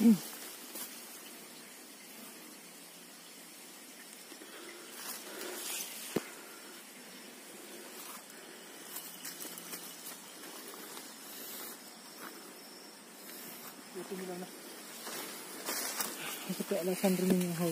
Kita alasan rumahnya hau.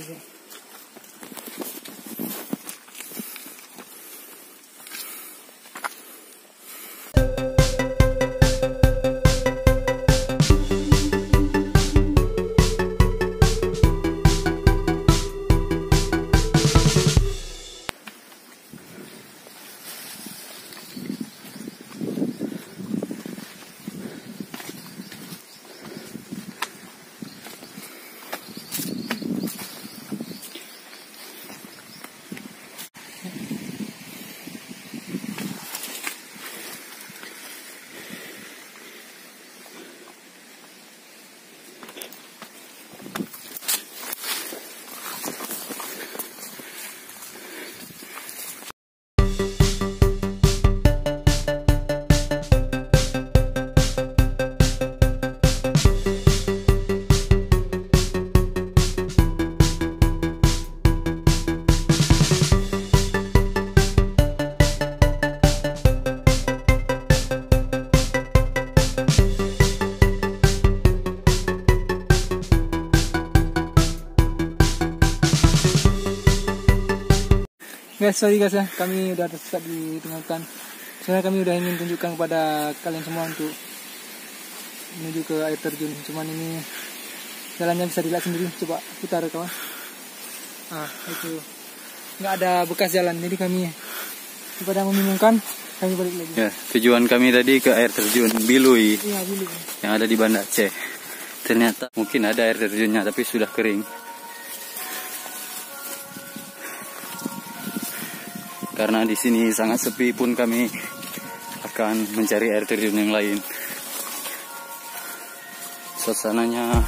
Guys, sorry guys ya, kami udah tersesat di tengah hutan. Sebenarnya kami udah ingin tunjukkan kepada kalian semua untuk menuju ke air terjun. Cuman ini jalannya bisa dilihat sendiri. Coba putar kawan. Itu nggak ada bekas jalan. Jadi kami daripada membingungkan, kami balik lagi. Ya, tujuan kami tadi ke air terjun Bilui. Iya, Bilui. Yang ada di Banda Aceh. Ternyata mungkin ada air terjunnya tapi sudah kering. Karena di sini sangat sepi pun kami akan mencari air terjun yang lain. Suasananya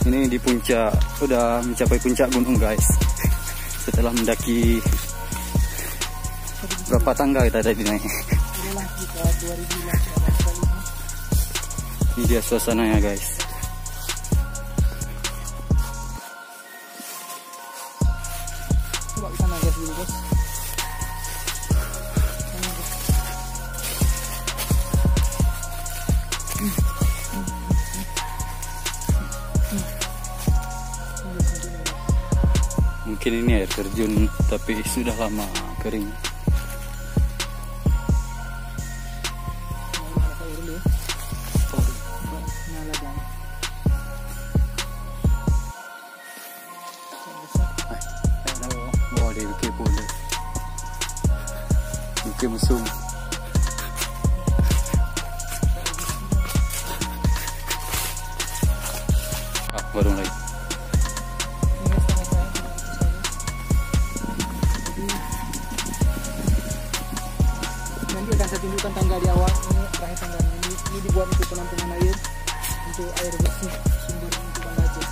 ini di puncak, sudah mencapai puncak gunung guys. Setelah mendaki berapa tangga kita tadi naik. Ini dia suasananya guys. Coba ke sana guys dulu guys. Mungkin ini air terjun tapi sudah lama kering. Bukan musuh. Baru lagi. Nanti akan saya tunjukkan tangga di awal. Ini terakhir tangga ini dibuat untuk penampungan air, untuk air bersih sumber untuk Banda Aceh.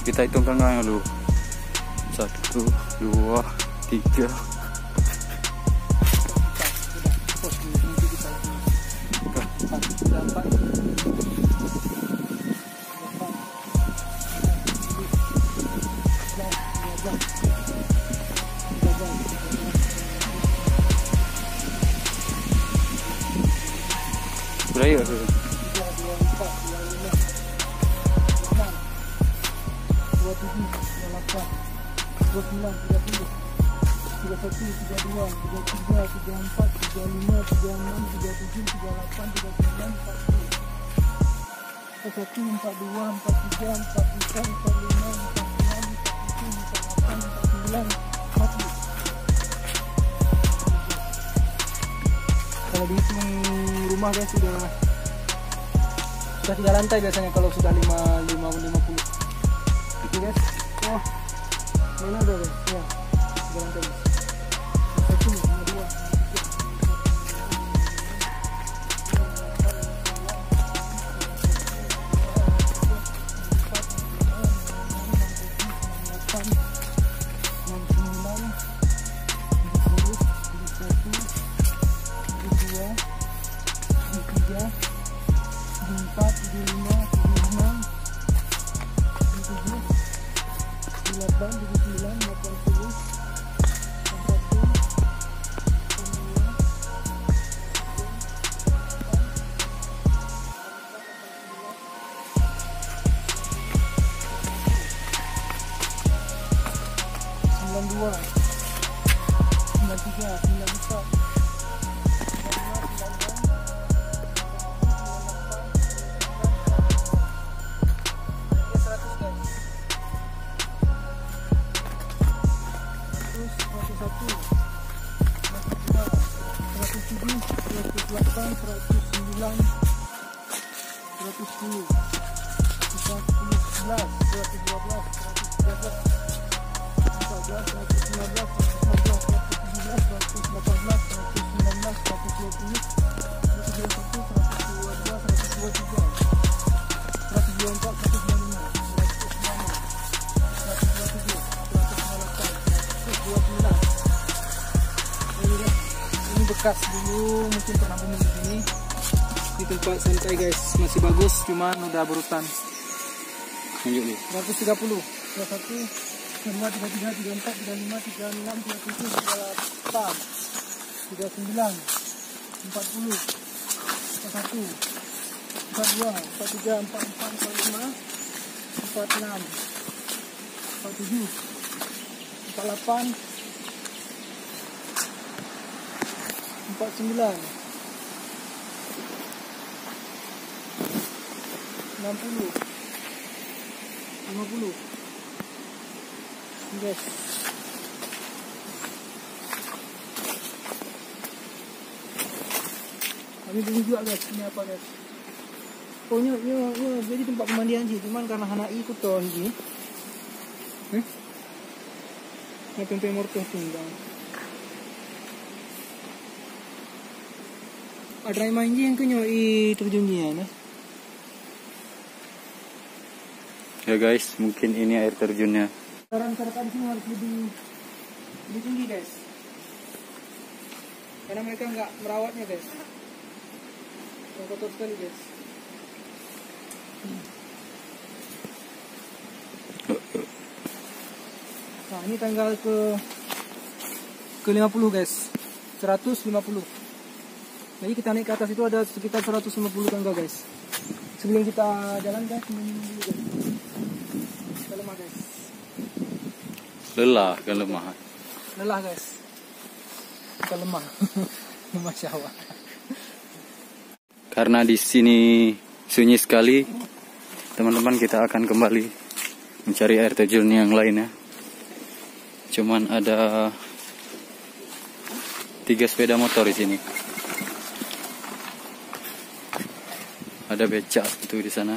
Kita hitung tanggalnya dulu. 1, 2, 3. Berapa tu? 40. Kalau dihitung rumah guys sudah 3 lantai biasanya kalau sudah 50. Oke guys. Oh, mana ada guys? Ya, jalan tadi. Satu, dua, dua, 93, 94, bekas dulu, mungkin pernah bumi di sini. Di tempat santai guys, masih bagus, cuman udah berutan. Lanjut nih. 130, 31, 32, 33, 34, 35, 36, 37, 38, 39, 40, 41, 42, 43, 44, 45, 46, 47, 48, 49, 60, 50, guys. Kami beli juga guys, ini apa guys? Oh ini jadi tempat pemandian sih, cuman karena anak ikut tuh ini. Ngapain mortos tinggal. Ada main yang kenyoi terjunnya nah. Ya guys, mungkin ini air terjunnya. Saran-saran sini harus lebih tinggi guys, karena mereka nggak merawatnya guys, yang kotor sekali guys. Nah ini tanggal ke 50 guys, 150. Jadi kita naik ke atas itu ada sekitar 150 tangga guys. Sebelum kita jalan guys, minum dulu guys. Kita lemah guys. Lelah kan lemah. Lelah guys. Kita lemah. Masya Allah. Karena di sini sunyi sekali, teman-teman kita akan kembali mencari air terjun yang lainnya. Cuman ada 3 sepeda motor di sini. Ada becak itu di sana.